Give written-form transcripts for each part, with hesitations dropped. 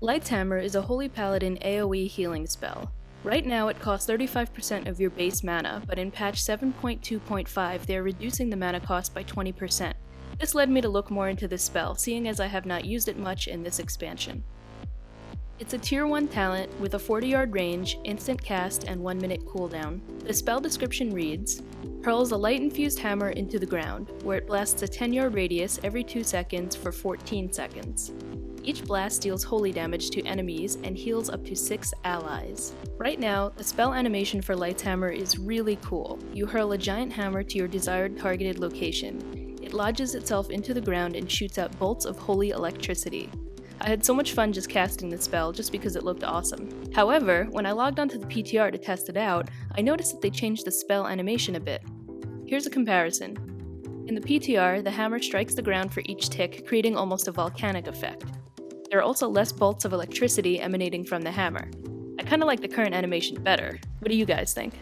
Light's Hammer is a Holy Paladin AoE healing spell. Right now it costs 35% of your base mana, but in patch 7.2.5 they are reducing the mana cost by 20%. This led me to look more into this spell, seeing as I have not used it much in this expansion. It's a tier 1 talent with a 40-yard range, instant cast, and 1-minute cooldown. The spell description reads, hurls a light-infused hammer into the ground, where it blasts a 10-yard radius every 2 seconds for 14 seconds. Each blast deals holy damage to enemies and heals up to 6 allies. Right now, the spell animation for Light's Hammer is really cool. You hurl a giant hammer to your desired targeted location. It lodges itself into the ground and shoots out bolts of holy electricity. I had so much fun just casting this spell just because it looked awesome. However, when I logged onto the PTR to test it out, I noticed that they changed the spell animation a bit. Here's a comparison. In the PTR, the hammer strikes the ground for each tick, creating almost a volcanic effect. There are also less bolts of electricity emanating from the hammer. I kinda like the current animation better. What do you guys think?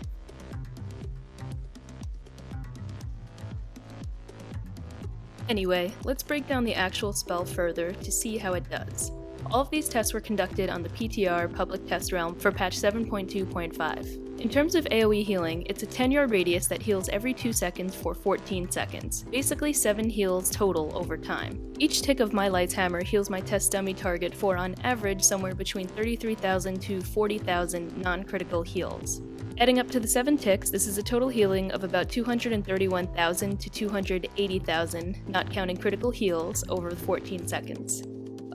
Anyway, let's break down the actual spell further to see how it does. All of these tests were conducted on the PTR public test realm for patch 7.2.5. In terms of AoE healing, it's a 10-yard radius that heals every 2 seconds for 14 seconds, basically 7 heals total over time. Each tick of my Light's Hammer heals my test dummy target for on average somewhere between 33,000 to 40,000 non-critical heals. Adding up to the 7 ticks, this is a total healing of about 231,000 to 280,000, not counting critical heals, over the 14 seconds.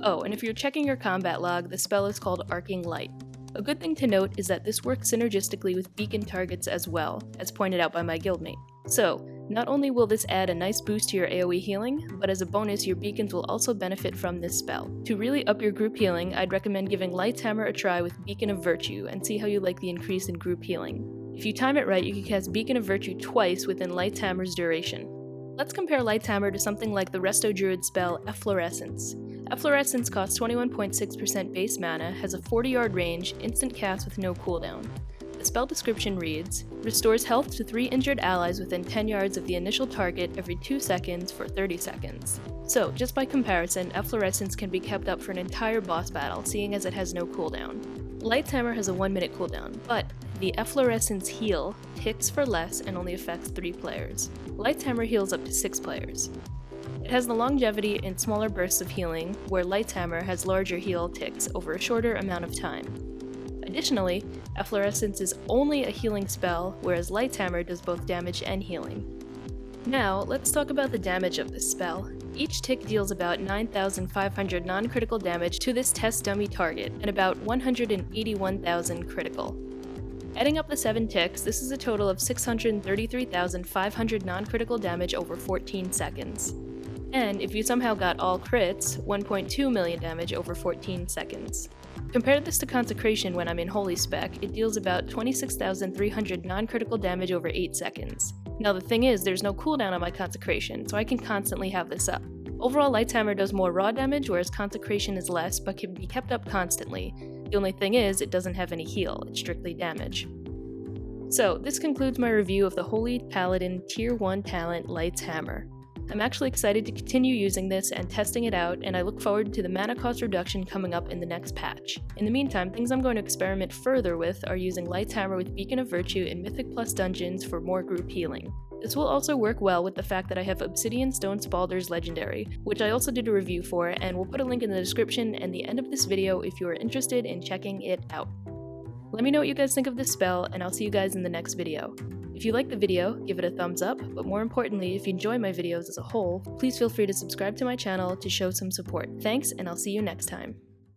Oh, and if you're checking your combat log, the spell is called Arcing Light. A good thing to note is that this works synergistically with beacon targets as well, as pointed out by my guildmate. So, not only will this add a nice boost to your AoE healing, but as a bonus your beacons will also benefit from this spell. To really up your group healing, I'd recommend giving Light's Hammer a try with Beacon of Virtue and see how you like the increase in group healing. If you time it right, you can cast Beacon of Virtue twice within Light's Hammer's duration. Let's compare Light's Hammer to something like the Resto Druid spell Efflorescence. Efflorescence costs 21.6% base mana, has a 40-yard range, instant cast with no cooldown. The spell description reads, restores health to 3 injured allies within 10 yards of the initial target every 2 seconds for 30 seconds. So, just by comparison, Efflorescence can be kept up for an entire boss battle, seeing as it has no cooldown. Light's Hammer has a 1-minute cooldown, but the Efflorescence heal ticks for less and only affects 3 players. Light's Hammer heals up to 6 players. It has the longevity in smaller bursts of healing, where Light's Hammer has larger heal ticks over a shorter amount of time. Additionally, Efflorescence is only a healing spell, whereas Light's Hammer does both damage and healing. Now, let's talk about the damage of this spell. Each tick deals about 9,500 non-critical damage to this test dummy target, and about 181,000 critical. Adding up the 7 ticks, this is a total of 633,500 non-critical damage over 14 seconds. And if you somehow got all crits, 1.2 million damage over 14 seconds. Compare this to Consecration when I'm in Holy Spec, it deals about 26,300 non-critical damage over 8 seconds. Now the thing is, there's no cooldown on my Consecration, so I can constantly have this up. Overall, Light's Hammer does more raw damage, whereas Consecration is less, but can be kept up constantly. The only thing is, it doesn't have any heal, it's strictly damage. So, this concludes my review of the Holy Paladin Tier 1 talent Light's Hammer. I'm actually excited to continue using this and testing it out, and I look forward to the mana cost reduction coming up in the next patch. In the meantime, things I'm going to experiment further with are using Light's Hammer with Beacon of Virtue in Mythic Plus dungeons for more group healing. This will also work well with the fact that I have Obsidian Stone Spalder's Legendary, which I also did a review for, and we'll put a link in the description and the end of this video if you are interested in checking it out. Let me know what you guys think of this spell, and I'll see you guys in the next video. If you like the video, give it a thumbs up, but more importantly, if you enjoy my videos as a whole, please feel free to subscribe to my channel to show some support. Thanks, and I'll see you next time.